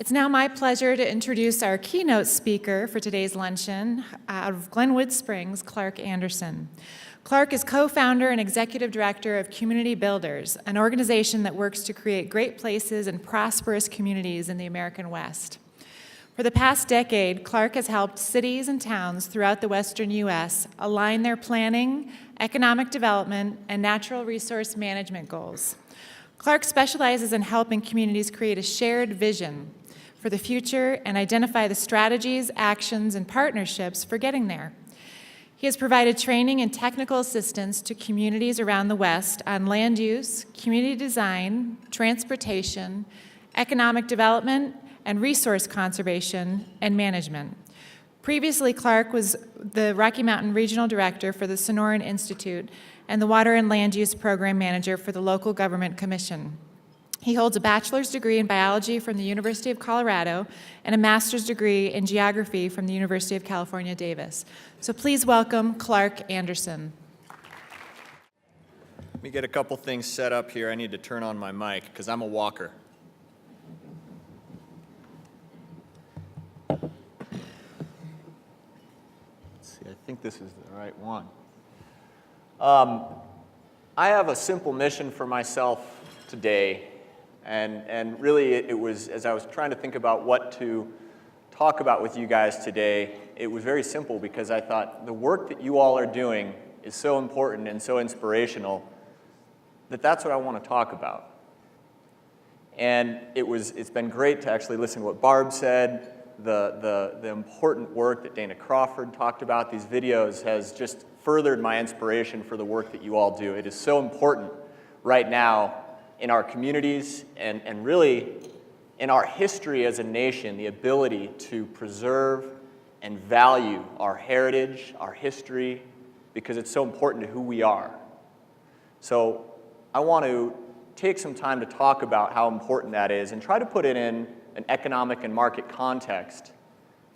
It's now my pleasure to introduce our keynote speaker for today's luncheon out of Glenwood Springs, Clark Anderson. Clark is co-founder and executive director of Community Builders, an organization that works to create great places and prosperous communities in the American West. For the past decade, Clark has helped cities and towns throughout the western U.S. align their planning, economic development, and natural resource management goals. Clark specializes in helping communities create a shared vision for the future and identify the strategies, actions, and partnerships for getting there. He has provided training and technical assistance to communities around the West on land use, community design, transportation, economic development, and resource conservation and management. Previously, Clark was the Rocky Mountain Regional Director for the Sonoran Institute and the Water and Land Use Program Manager for the Local Government Commission. He holds a bachelor's degree in biology from the University of Colorado and a master's degree in geography from the University of California, Davis. So please welcome Clark Anderson. Let me get a couple things set up here. I need to turn on my mic because I'm a walker. Let's see, I think this is the right one. I have a simple mission for myself today. And really, it was, as I was trying to think about what to talk about with you guys today, it was very simple because I thought the work that you all are doing is so important and so inspirational that that's what I want to talk about. And it's been great to actually listen to what Barb said, the important work that Dana Crawford talked about. These videos has just furthered my inspiration for the work that you all do. It is so important right now in our communities and really in our history as a nation, the ability to preserve and value our heritage, our history, because it's so important to who we are. So I want to take some time to talk about how important that is and try to put it in an economic and market context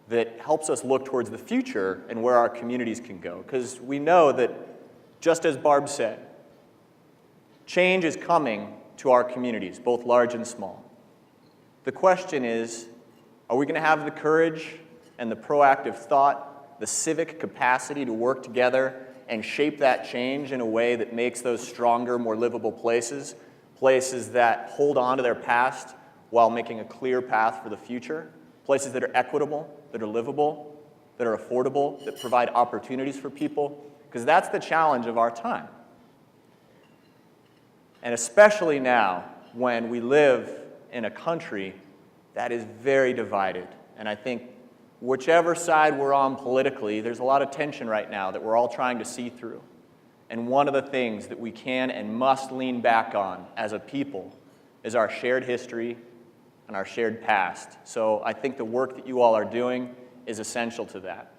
that helps us look towards the future and where our communities can go. Because we know that, just as Barb said, change is coming to our communities, both large and small. The question is, are we going to have the courage and the proactive thought, the civic capacity to work together and shape that change in a way that makes those stronger, more livable places, places that hold on to their past while making a clear path for the future, places that are equitable, that are livable, that are affordable, that provide opportunities for people? Because that's the challenge of our time. And especially now, when we live in a country that is very divided. And I think whichever side we're on politically, there's a lot of tension right now that we're all trying to see through. And one of the things that we can and must lean back on as a people is our shared history and our shared past. So I think the work that you all are doing is essential to that.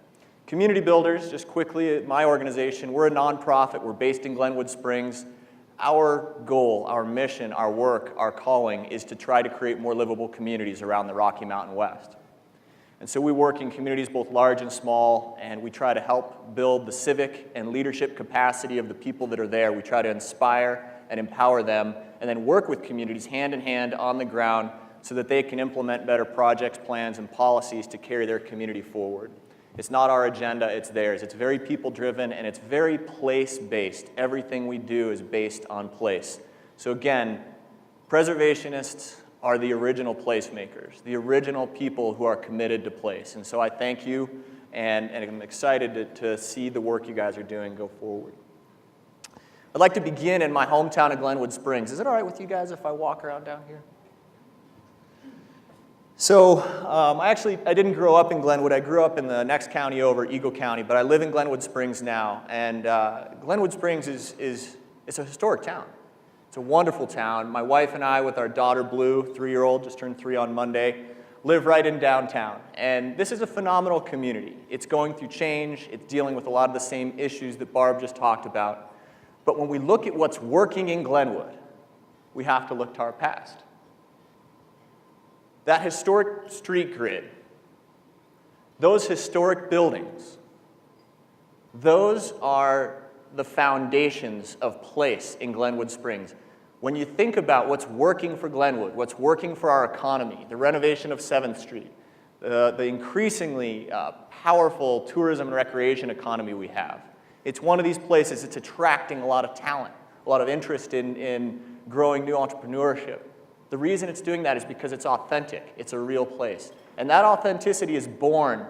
Community Builders, just quickly, at my organization, we're a nonprofit. We're based in Glenwood Springs. Our goal, our mission, our work, our calling is to try to create more livable communities around the Rocky Mountain West. And so we work in communities both large and small, and we try to help build the civic and leadership capacity of the people that are there. We try to inspire and empower them, and then work with communities hand in hand on the ground so that they can implement better projects, plans, and policies to carry their community forward. It's not our agenda, it's theirs. It's very people-driven, and it's very place-based. Everything we do is based on place. So again, preservationists are the original placemakers, the original people who are committed to place. And so I thank you, and I'm excited to see the work you guys are doing go forward. I'd like to begin in my hometown of Glenwood Springs. Is it all right with you guys if I walk around down here? So I didn't grow up in Glenwood. I grew up in the next county over, Eagle County, but I live in Glenwood Springs now. And Glenwood Springs is a historic town. It's a wonderful town. My wife and I, with our daughter Blue, 3-year-old, just turned 3 on Monday, live right in downtown. And this is a phenomenal community. It's going through change. It's dealing with a lot of the same issues that Barb just talked about. But when we look at what's working in Glenwood, we have to look to our past. That historic street grid, those historic buildings, those are the foundations of place in Glenwood Springs. When you think about what's working for Glenwood, what's working for our economy, the renovation of 7th Street, the increasingly powerful tourism and recreation economy we have, it's one of these places that's attracting a lot of talent, a lot of interest in growing new entrepreneurship. The reason it's doing that is because it's authentic. It's a real place. And that authenticity is born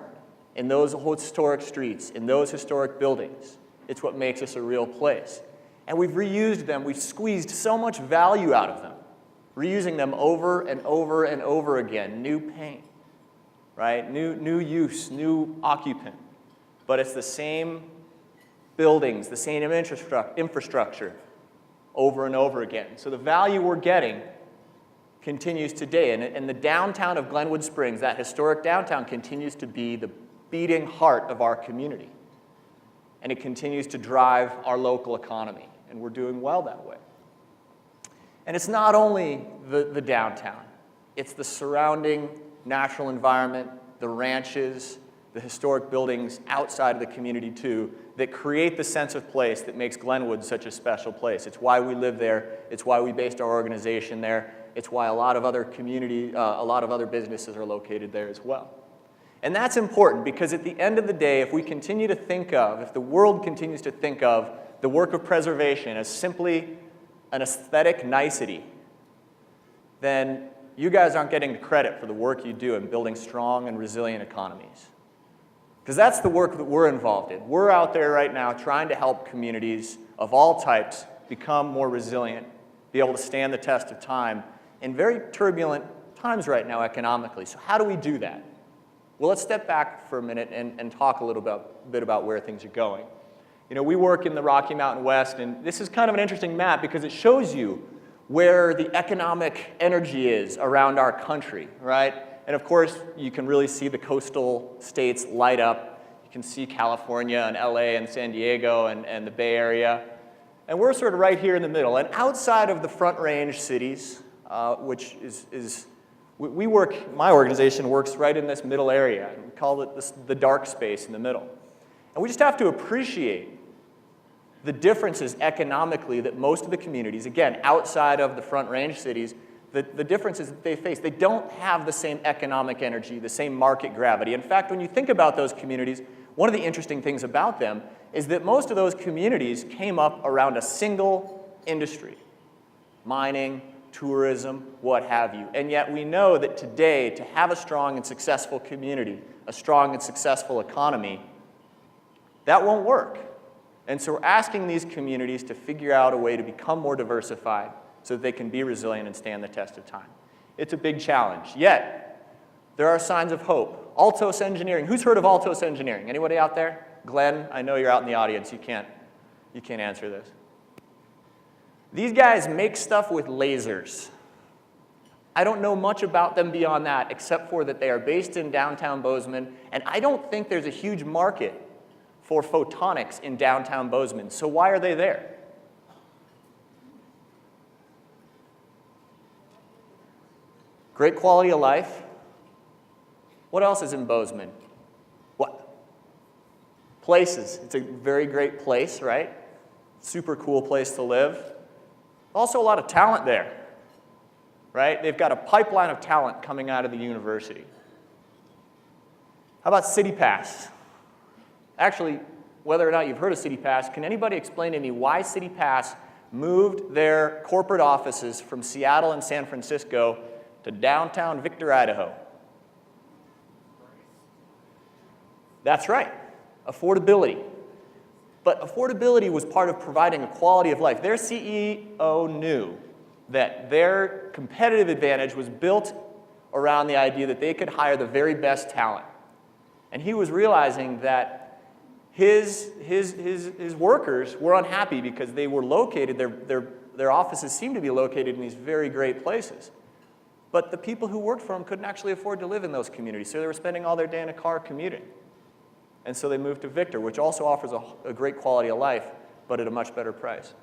in those historic streets, in those historic buildings. It's what makes us a real place. And we've reused them. We've squeezed so much value out of them, reusing them over and over and over again. New paint, right? New use, new occupant. But it's the same buildings, the same infrastructure over and over again. So the value we're getting continues today. And the downtown of Glenwood Springs, that historic downtown, continues to be the beating heart of our community. And it continues to drive our local economy. And we're doing well that way. And it's not only the downtown. It's the surrounding natural environment, the ranches, the historic buildings outside of the community too, that create the sense of place that makes Glenwood such a special place. It's why we live there. It's why we based our organization there. It's why a lot of other businesses are located there as well. And that's important because at the end of the day, if the world continues to think of the work of preservation as simply an aesthetic nicety, then you guys aren't getting the credit for the work you do in building strong and resilient economies. Because that's the work that we're involved in. We're out there right now trying to help communities of all types become more resilient, be able to stand the test of time in very turbulent times right now economically. So how do we do that? Well, let's step back for a minute and talk a little bit about where things are going. You know, we work in the Rocky Mountain West, and this is kind of an interesting map because it shows you where the economic energy is around our country, right? And of course, you can really see the coastal states light up. You can see California and LA and San Diego and the Bay Area. And we're sort of right here in the middle. And outside of the Front Range cities, which my organization works right in this middle area. We call it the dark space in the middle. And we just have to appreciate the differences economically that most of the communities, again, outside of the Front Range cities, the differences that they face. They don't have the same economic energy, the same market gravity. In fact, when you think about those communities, one of the interesting things about them is that most of those communities came up around a single industry: mining, tourism, what have you. And yet we know that today, to have a strong and successful community, a strong and successful economy, that won't work. And so we're asking these communities to figure out a way to become more diversified so that they can be resilient and stand the test of time. It's a big challenge. Yet, there are signs of hope. Altos Engineering. Who's heard of Altos Engineering? Anybody out there? Glenn, I know you're out in the audience. You can't answer this. These guys make stuff with lasers. I don't know much about them beyond that, except for that they are based in downtown Bozeman, and I don't think there's a huge market for photonics in downtown Bozeman. So why are they there? Great quality of life. What else is in Bozeman? What? Places. It's a very great place, right? Super cool place to live. Also a lot of talent there, right? They've got a pipeline of talent coming out of the university. How about CityPass? Actually, whether or not you've heard of CityPass, can anybody explain to me why CityPass moved their corporate offices from Seattle and San Francisco to downtown Victor, Idaho? That's right, affordability. But affordability was part of providing a quality of life. Their CEO knew that their competitive advantage was built around the idea that they could hire the very best talent. And he was realizing that his workers were unhappy because they were located, their offices seemed to be located in these very great places. But the people who worked for him couldn't actually afford to live in those communities, so they were spending all their day in a car commuting. And so they moved to Victor, which also offers a great quality of life, but at a much better price.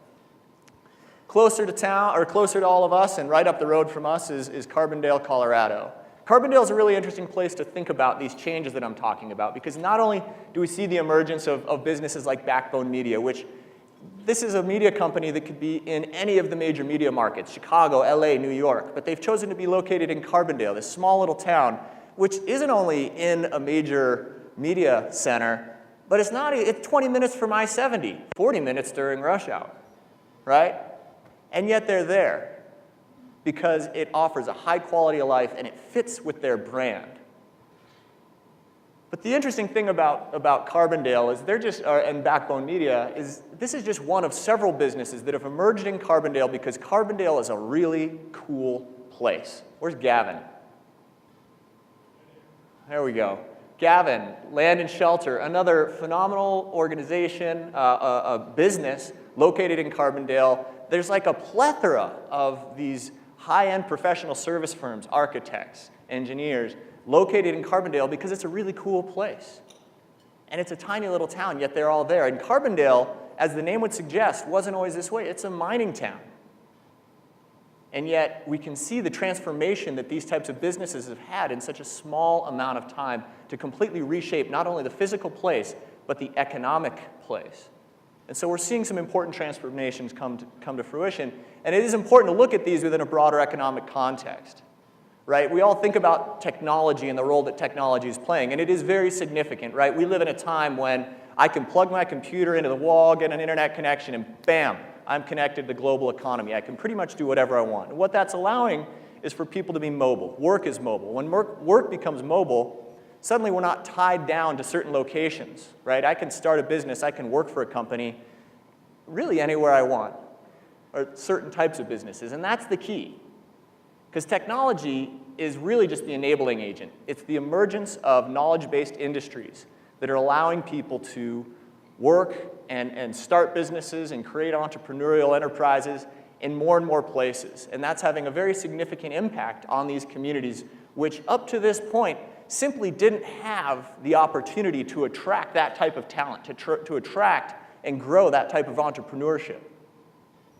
Closer to town, or closer to all of us, and right up the road from us is Carbondale, Colorado. Carbondale is a really interesting place to think about these changes that I'm talking about, because not only do we see the emergence of businesses like Backbone Media, which this is a media company that could be in any of the major media markets, Chicago, LA, New York, but they've chosen to be located in Carbondale, this small little town, which isn't only in a major media center, but it's 20 minutes from I-70, 40 minutes during rush hour, right? And yet they're there because it offers a high quality of life and it fits with their brand. But the interesting thing about Carbondale is and Backbone Media is this is just one of several businesses that have emerged in Carbondale because Carbondale is a really cool place. Where's Gavin? There we go. Gavin, Land and Shelter, another phenomenal organization, a business located in Carbondale. There's like a plethora of these high-end professional service firms, architects, engineers, located in Carbondale because it's a really cool place. And it's a tiny little town, yet they're all there. And Carbondale, as the name would suggest, wasn't always this way. It's a mining town. And yet we can see the transformation that these types of businesses have had in such a small amount of time to completely reshape not only the physical place, but the economic place. And so we're seeing some important transformations come to fruition. And it is important to look at these within a broader economic context. Right? We all think about technology and the role that technology is playing, and it is very significant, right? We live in a time when I can plug my computer into the wall, get an internet connection, and bam, I'm connected to the global economy. I can pretty much do whatever I want. And what that's allowing is for people to be mobile. Work is mobile. When work becomes mobile, suddenly we're not tied down to certain locations, right? I can start a business, I can work for a company really anywhere I want, or certain types of businesses, and that's the key. Because technology is really just the enabling agent. It's the emergence of knowledge-based industries that are allowing people to work and start businesses and create entrepreneurial enterprises in more and more places. And that's having a very significant impact on these communities, which up to this point simply didn't have the opportunity to attract that type of talent, to attract and grow that type of entrepreneurship.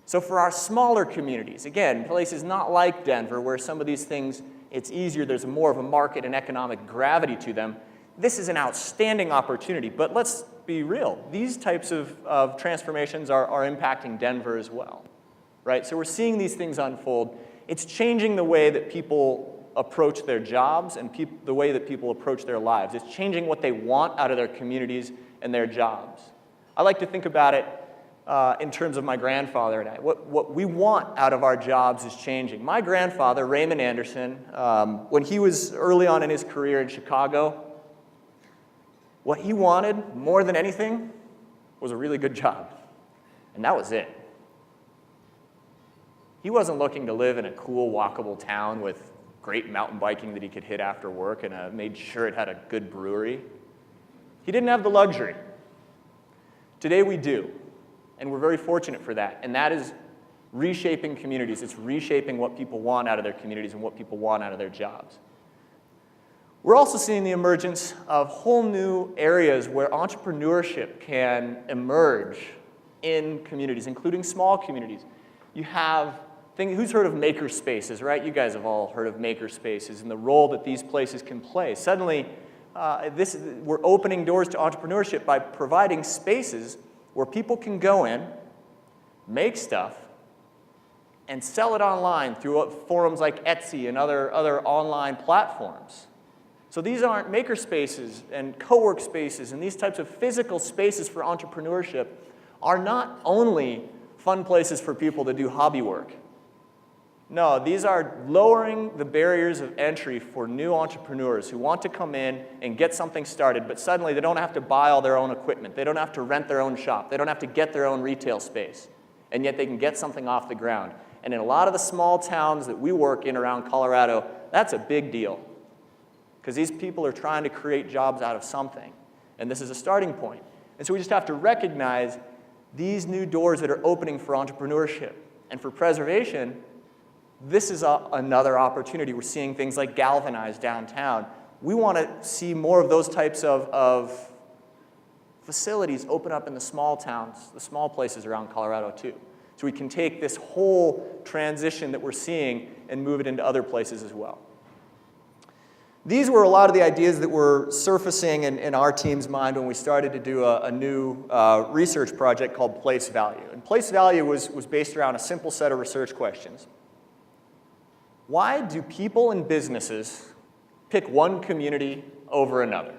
So for our smaller communities, again, places not like Denver, where some of these things, it's easier, there's more of a market and economic gravity to them, this is an outstanding opportunity. But let's be real, these types of transformations are impacting Denver as well, right? So we're seeing these things unfold. It's changing the way that people approach their jobs and the way that people approach their lives. It's changing what they want out of their communities and their jobs. I like to think about it in terms of my grandfather and I. What we want out of our jobs is changing. My grandfather, Raymond Anderson, when he was early on in his career in Chicago, what he wanted more than anything was a really good job. And that was it. He wasn't looking to live in a cool, walkable town with great mountain biking that he could hit after work and made sure it had a good brewery. He didn't have the luxury. Today we do. And we're very fortunate for that. And that is reshaping communities. It's reshaping what people want out of their communities and what people want out of their jobs. We're also seeing the emergence of whole new areas where entrepreneurship can emerge in communities, including small communities. You have who's heard of maker spaces, right? You guys have all heard of maker spaces and the role that these places can play. Suddenly, we're opening doors to entrepreneurship by providing spaces where people can go in, make stuff, and sell it online through forums like Etsy and other online platforms. So these aren't maker spaces and co-work spaces, and these types of physical spaces for entrepreneurship are not only fun places for people to do hobby work. No, these are lowering the barriers of entry for new entrepreneurs who want to come in and get something started, but suddenly they don't have to buy all their own equipment. They don't have to rent their own shop. They don't have to get their own retail space. And yet they can get something off the ground. And in a lot of the small towns that we work in around Colorado, that's a big deal. Because these people are trying to create jobs out of something. And this is a starting point. And so we just have to recognize these new doors that are opening for entrepreneurship. And for preservation, this is another opportunity. We're seeing things like Galvanize downtown. We want to see more of those types of facilities open up in the small towns, the small places around Colorado too. So we can take this whole transition that we're seeing and move it into other places as well. These were a lot of the ideas that were surfacing in our team's mind when we started to do a new research project called Place Value. And Place Value was based around a simple set of research questions. Why do people and businesses pick one community over another?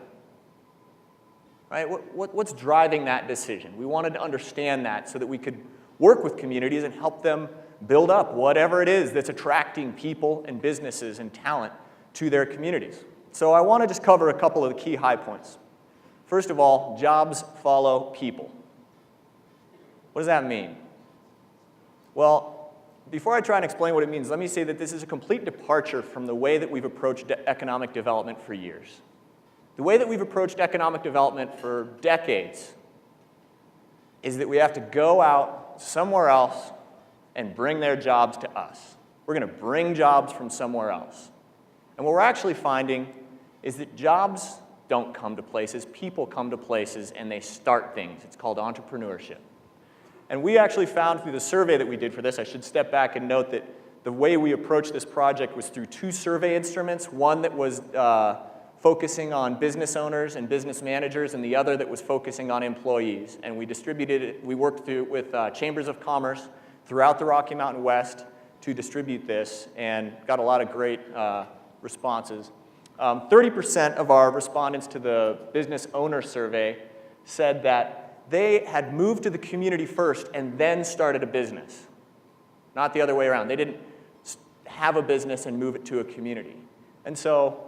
Right? What's driving that decision? We wanted to understand that so that we could work with communities and help them build up whatever it is that's attracting people and businesses and talent to their communities. So I want to just cover a couple of the key high points. First of all, jobs follow people. What does that mean? Well, before I try and explain what it means, let me say that this is a complete departure from the way that we've approached economic development for years. The way that we've approached economic development for decades is that we have to go out somewhere else and bring their jobs to us. We're going to bring jobs from somewhere else. And what we're actually finding is that jobs don't come to places, people come to places and they start things. It's called entrepreneurship. And we actually found through the survey that we did for this, I should step back and note that the way we approached this project was through two survey instruments, one that was focusing on business owners and business managers, and the other that was focusing on employees. And we distributed it, we worked through with chambers of commerce throughout the Rocky Mountain West to distribute this, and got a lot of great responses. 30% of our respondents to the business owner survey said that they had moved to the community first and then started a business, not the other way around. They didn't have a business and move it to a community. And so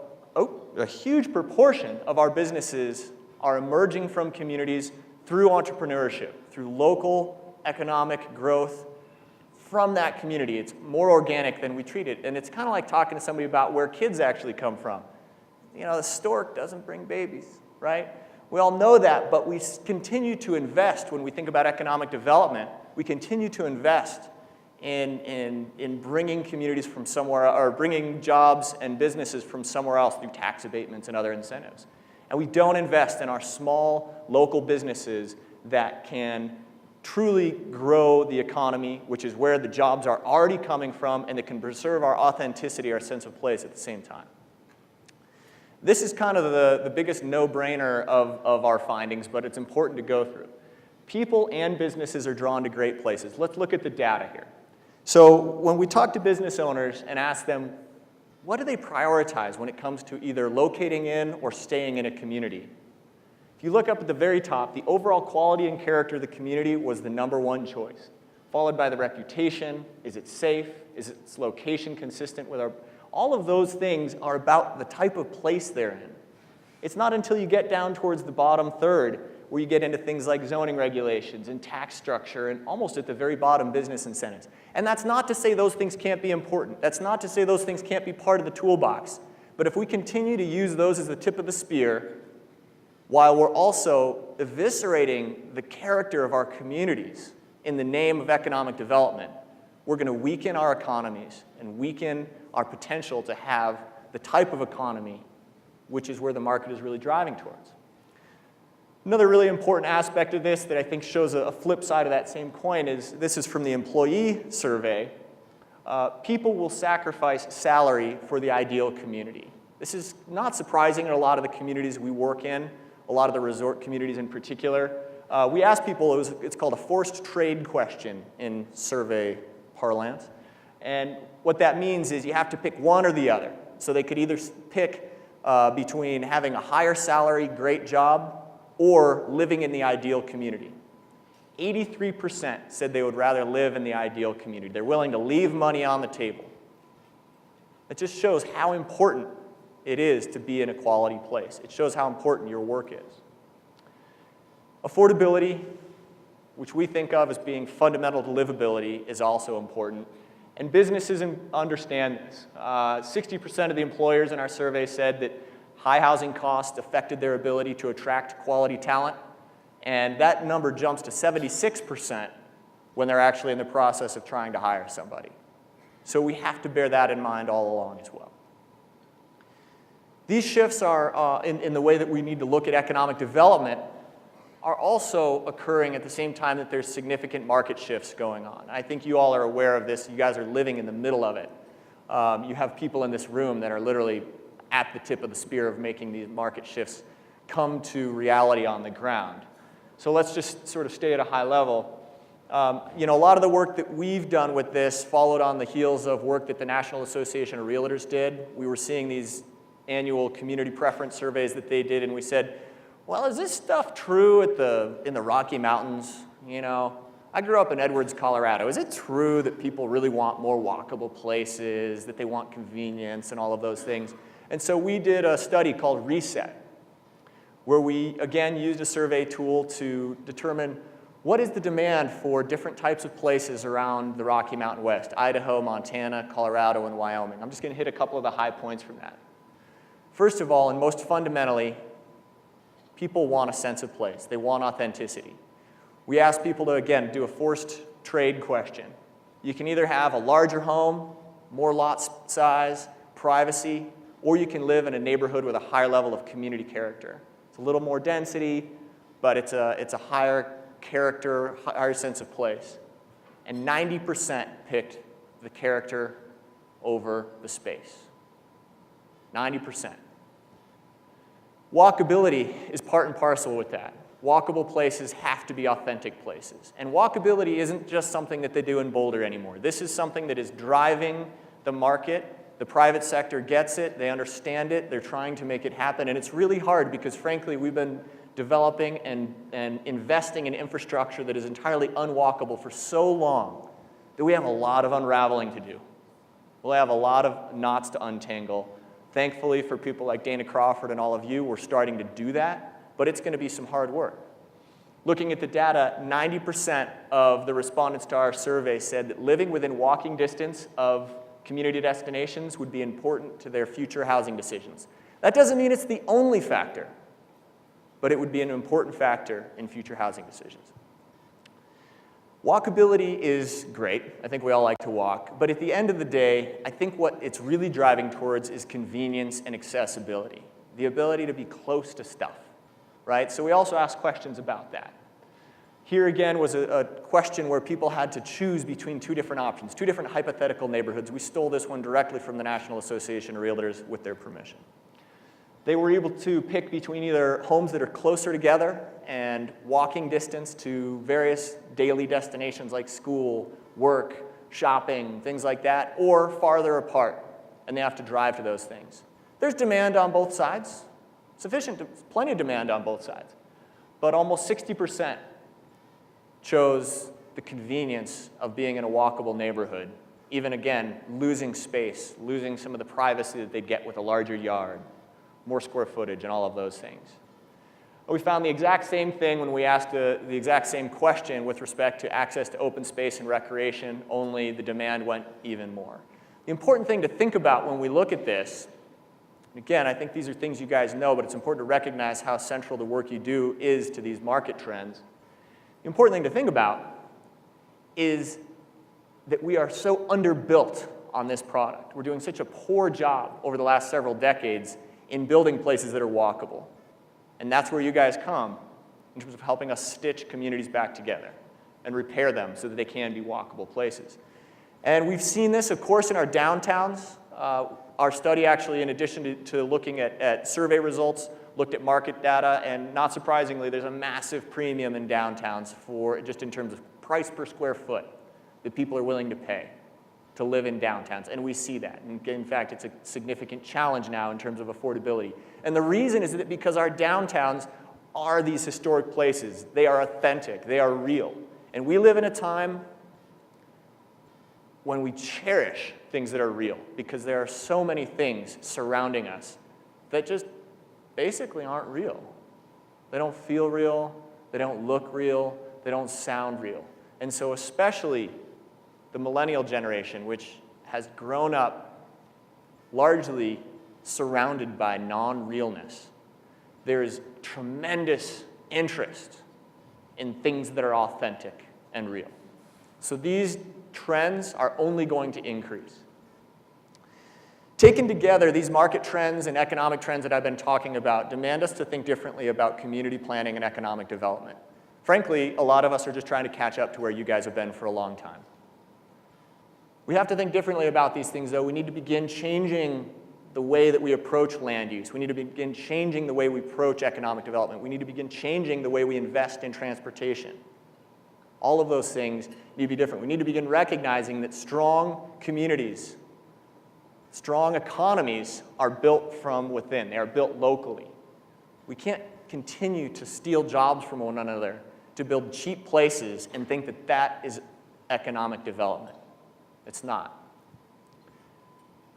a huge proportion of our businesses are emerging from communities through entrepreneurship, through local economic growth from that community. It's more organic than we treat it. And it's kind of like talking to somebody about where kids actually come from. You know, the stork doesn't bring babies, right? We all know that, but we continue to invest when we think about economic development. We continue to invest in bringing communities from somewhere, or bringing jobs and businesses from somewhere else through tax abatements and other incentives. And we don't invest in our small local businesses that can truly grow the economy, which is where the jobs are already coming from, and that can preserve our authenticity, our sense of place at the same time. This is kind of the biggest no-brainer of our findings, but it's important to go through. People and businesses are drawn to great places. Let's look at the data here. So when we talk to business owners and ask them, what do they prioritize when it comes to either locating in or staying in a community? If you look up at the very top, the overall quality and character of the community was the #1 choice, followed by the reputation. Is it safe? Is its location consistent with our... All of those things are about the type of place they're in. It's not until you get down towards the bottom third where you get into things like zoning regulations and tax structure, and almost at the very bottom, business incentives. And that's not to say those things can't be important. That's not to say those things can't be part of the toolbox. But if we continue to use those as the tip of the spear, while we're also eviscerating the character of our communities in the name of economic development, we're going to weaken our economies and weaken our potential to have the type of economy which is where the market is really driving towards. Another really important aspect of this that I think shows a flip side of that same coin is, this is from the employee survey, people will sacrifice salary for the ideal community. This is not surprising in a lot of the communities we work in, a lot of the resort communities in particular. We asked people, it's called a forced trade question in survey parlance. And what that means is you have to pick one or the other. So they could either pick between having a higher salary, great job, or living in the ideal community. 83% said they would rather live in the ideal community. They're willing to leave money on the table. It just shows how important it is to be in a quality place. It shows how important your work is. Affordability, which we think of as being fundamental to livability, is also important. And businesses understand this. 60% of the employers in our survey said that high housing costs affected their ability to attract quality talent. And that number jumps to 76% when they're actually in the process of trying to hire somebody. So we have to bear that in mind all along as well. These shifts are, in the way that we need to look at economic development, are also occurring at the same time that there's significant market shifts going on. I think you all are aware of this. You guys are living in the middle of it. You have people in this room that are literally at the tip of the spear of making these market shifts come to reality on the ground. So let's just sort of stay at a high level. A lot of the work that we've done with this followed on the heels of work that the National Association of Realtors did. We were seeing these annual community preference surveys that they did, and we said, well, is this stuff true in the Rocky Mountains? I grew up in Edwards, Colorado. Is it true that people really want more walkable places, that they want convenience and all of those things? And so we did a study called Reset, where we, again, used a survey tool to determine what is the demand for different types of places around the Rocky Mountain West, Idaho, Montana, Colorado, and Wyoming. I'm just going to hit a couple of the high points from that. First of all, and most fundamentally, people want a sense of place. They want authenticity. We asked people to, again, do a forced trade question. You can either have a larger home, more lot size, privacy, or you can live in a neighborhood with a higher level of community character. It's a little more density, but it's a higher character, higher sense of place. And 90% picked the character over the space. 90%. Walkability is part and parcel with that. Walkable places have to be authentic places. And walkability isn't just something that they do in Boulder anymore. This is something that is driving the market. The private sector gets it, they understand it, they're trying to make it happen, and it's really hard because, frankly, we've been developing and investing in infrastructure that is entirely unwalkable for so long that we have a lot of unraveling to do. We'll have a lot of knots to untangle. Thankfully, for people like Dana Crawford and all of you, we're starting to do that, but it's going to be some hard work. Looking at the data, 90% of the respondents to our survey said that living within walking distance of community destinations would be important to their future housing decisions. That doesn't mean it's the only factor, but it would be an important factor in future housing decisions. Walkability is great. I think we all like to walk. But at the end of the day, I think what it's really driving towards is convenience and accessibility, the ability to be close to stuff, right? So we also asked questions about that. Here again was a question where people had to choose between two different options, two different hypothetical neighborhoods. We stole this one directly from the National Association of Realtors with their permission. They were able to pick between either homes that are closer together and walking distance to various daily destinations like school, work, shopping, things like that, or farther apart, and they have to drive to those things. There's demand on both sides, plenty of demand on both sides, but almost 60% chose the convenience of being in a walkable neighborhood, even again, losing space, losing some of the privacy that they'd get with a larger yard, more square footage, and all of those things. We found the exact same thing when we asked the exact same question with respect to access to open space and recreation, only the demand went even more. The important thing to think about when we look at this, again, I think these are things you guys know, but it's important to recognize how central the work you do is to these market trends. The important thing to think about is that we are so underbuilt on this product. We're doing such a poor job over the last several decades in building places that are walkable. And that's where you guys come in terms of helping us stitch communities back together and repair them so that they can be walkable places. And we've seen this, of course, in our downtowns. Our study actually, in addition to looking at survey results, looked at market data, and not surprisingly, there's a massive premium in downtowns for just in terms of price per square foot that people are willing to pay to live in downtowns, and we see that. And in fact, it's a significant challenge now in terms of affordability. And the reason is that because our downtowns are these historic places. They are authentic, they are real. And we live in a time when we cherish things that are real because there are so many things surrounding us that just basically aren't real. They don't feel real, they don't look real, they don't sound real. And so especially the millennial generation, which has grown up largely surrounded by non-realness, there is tremendous interest in things that are authentic and real. So these trends are only going to increase. Taken together, these market trends and economic trends that I've been talking about demand us to think differently about community planning and economic development. Frankly, a lot of us are just trying to catch up to where you guys have been for a long time. We have to think differently about these things, though. We need to begin changing the way that we approach land use. We need to begin changing the way we approach economic development. We need to begin changing the way we invest in transportation. All of those things need to be different. We need to begin recognizing that strong communities, strong economies are built from within. They are built locally. We can't continue to steal jobs from one another to build cheap places and think that that is economic development. It's not.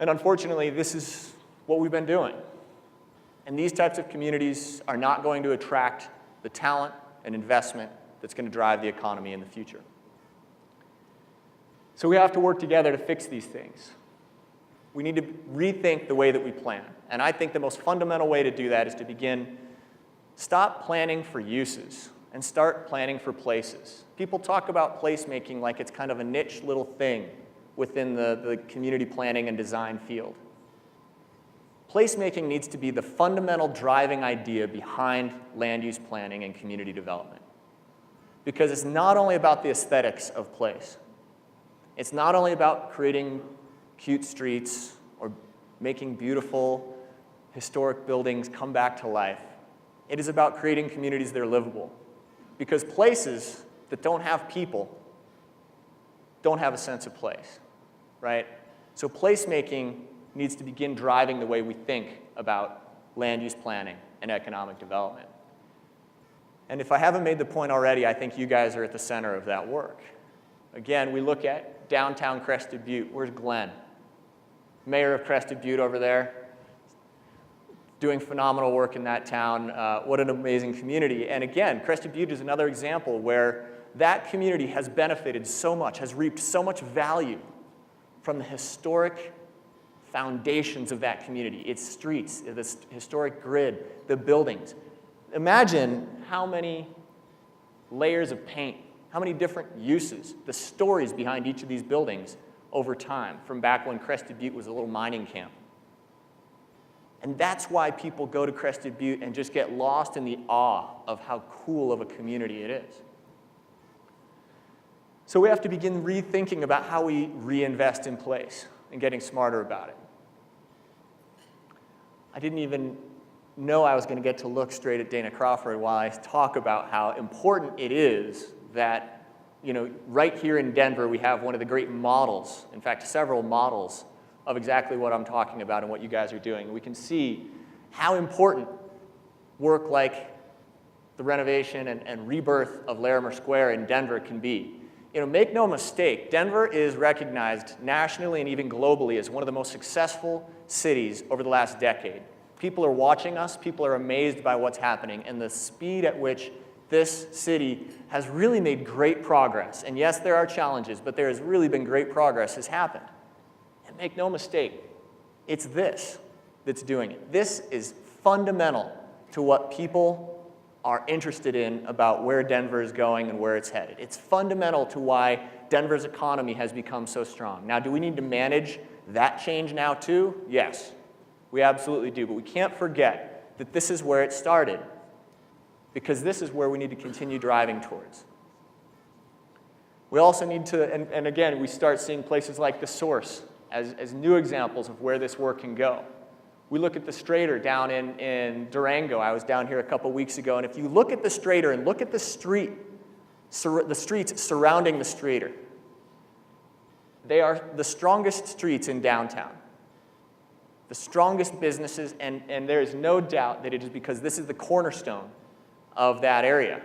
And unfortunately, this is what we've been doing. And these types of communities are not going to attract the talent and investment that's going to drive the economy in the future. So we have to work together to fix these things. We need to rethink the way that we plan. And I think the most fundamental way to do that is to stop planning for uses and start planning for places. People talk about placemaking like it's kind of a niche little thing within the community planning and design field. Placemaking needs to be the fundamental driving idea behind land use planning and community development. Because it's not only about the aesthetics of place. It's not only about creating cute streets or making beautiful historic buildings come back to life. It is about creating communities that are livable. Because places that don't have people don't have a sense of place, right? So placemaking needs to begin driving the way we think about land use planning and economic development. And if I haven't made the point already, I think you guys are at the center of that work. Again, we look at downtown Crested Butte. Where's Glenn? Mayor of Crested Butte over there, doing phenomenal work in that town. What an amazing community. And again, Crested Butte is another example where that community has benefited so much, has reaped so much value from the historic foundations of that community, its streets, the historic grid, the buildings. Imagine how many layers of paint, how many different uses, the stories behind each of these buildings over time, from back when Crested Butte was a little mining camp. And that's why people go to Crested Butte and just get lost in the awe of how cool of a community it is. So we have to begin rethinking about how we reinvest in place and getting smarter about it. I didn't even know I was going to get to look straight at Dana Crawford while I talk about how important it is that, right here in Denver, we have one of the great models, in fact, several models of exactly what I'm talking about and what you guys are doing. We can see how important work like the renovation and rebirth of Larimer Square in Denver can be. Make no mistake, Denver is recognized nationally and even globally as one of the most successful cities over the last decade. People are watching us, people are amazed by what's happening, and the speed at which this city has really made great progress. And yes, there are challenges, but there has really been great progress has happened. And make no mistake, it's this that's doing it. This is fundamental to what people are interested in about where Denver is going and where it's headed. It's fundamental to why Denver's economy has become so strong. Now, do we need to manage that change now too? Yes, we absolutely do. But we can't forget that this is where it started, because this is where we need to continue driving towards. We also need to, and again, we start seeing places like The Source as new examples of where this work can go. We look at the Strater down in Durango. I was down here a couple weeks ago, and if you look at the Strater and look at the streets surrounding the Strater, they are the strongest streets in downtown, the strongest businesses, and there is no doubt that it is because this is the cornerstone of that area,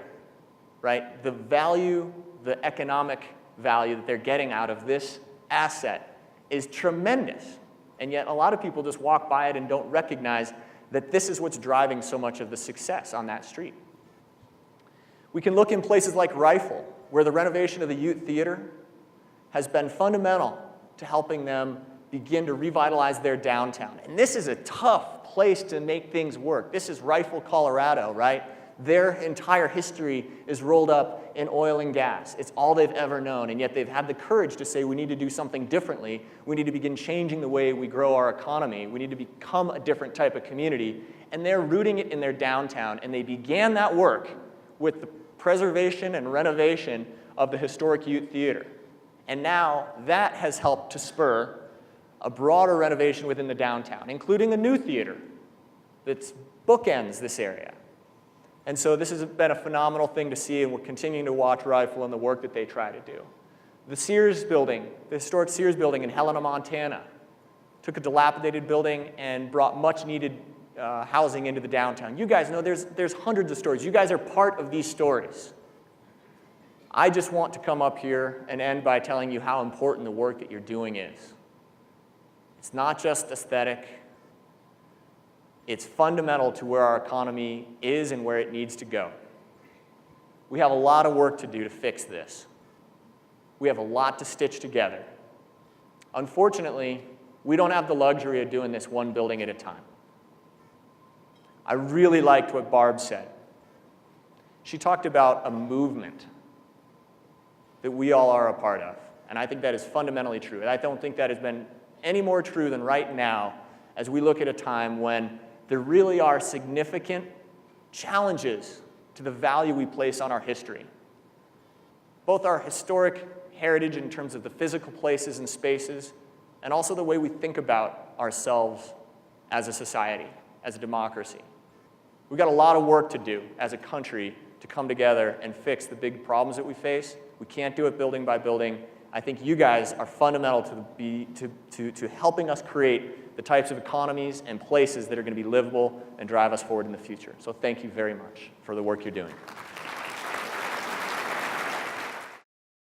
right? The value, the economic value that they're getting out of this asset is tremendous. And yet a lot of people just walk by it and don't recognize that this is what's driving so much of the success on that street. We can look in places like Rifle, where the renovation of the Ute Theater has been fundamental to helping them begin to revitalize their downtown. And this is a tough place to make things work. This is Rifle, Colorado, right? Their entire history is rolled up in oil and gas. It's all they've ever known, and yet they've had the courage to say we need to do something differently. We need to begin changing the way we grow our economy. We need to become a different type of community, and they're rooting it in their downtown, and they began that work with the preservation and renovation of the historic Ute Theater. And now that has helped to spur a broader renovation within the downtown, including a new theater that bookends this area. And so this has been a phenomenal thing to see, and we're continuing to watch Rifle and the work that they try to do. The Sears building, the historic Sears building in Helena, Montana, took a dilapidated building and brought much needed housing into the downtown. You guys know there's hundreds of stories. You guys are part of these stories. I just want to come up here and end by telling you how important the work that you're doing is. It's not just aesthetic. It's fundamental to where our economy is and where it needs to go. We have a lot of work to do to fix this. We have a lot to stitch together. Unfortunately, we don't have the luxury of doing this one building at a time. I really liked what Barb said. She talked about a movement that we all are a part of, and I think that is fundamentally true. And I don't think that has been any more true than right now as we look at a time when there really are significant challenges to the value we place on our history. Both our historic heritage in terms of the physical places and spaces, and also the way we think about ourselves as a society, as a democracy. We've got a lot of work to do as a country to come together and fix the big problems that we face. We can't do it building by building. I think you guys are fundamental to helping us create the types of economies and places that are going to be livable and drive us forward in the future. So thank you very much for the work you're doing.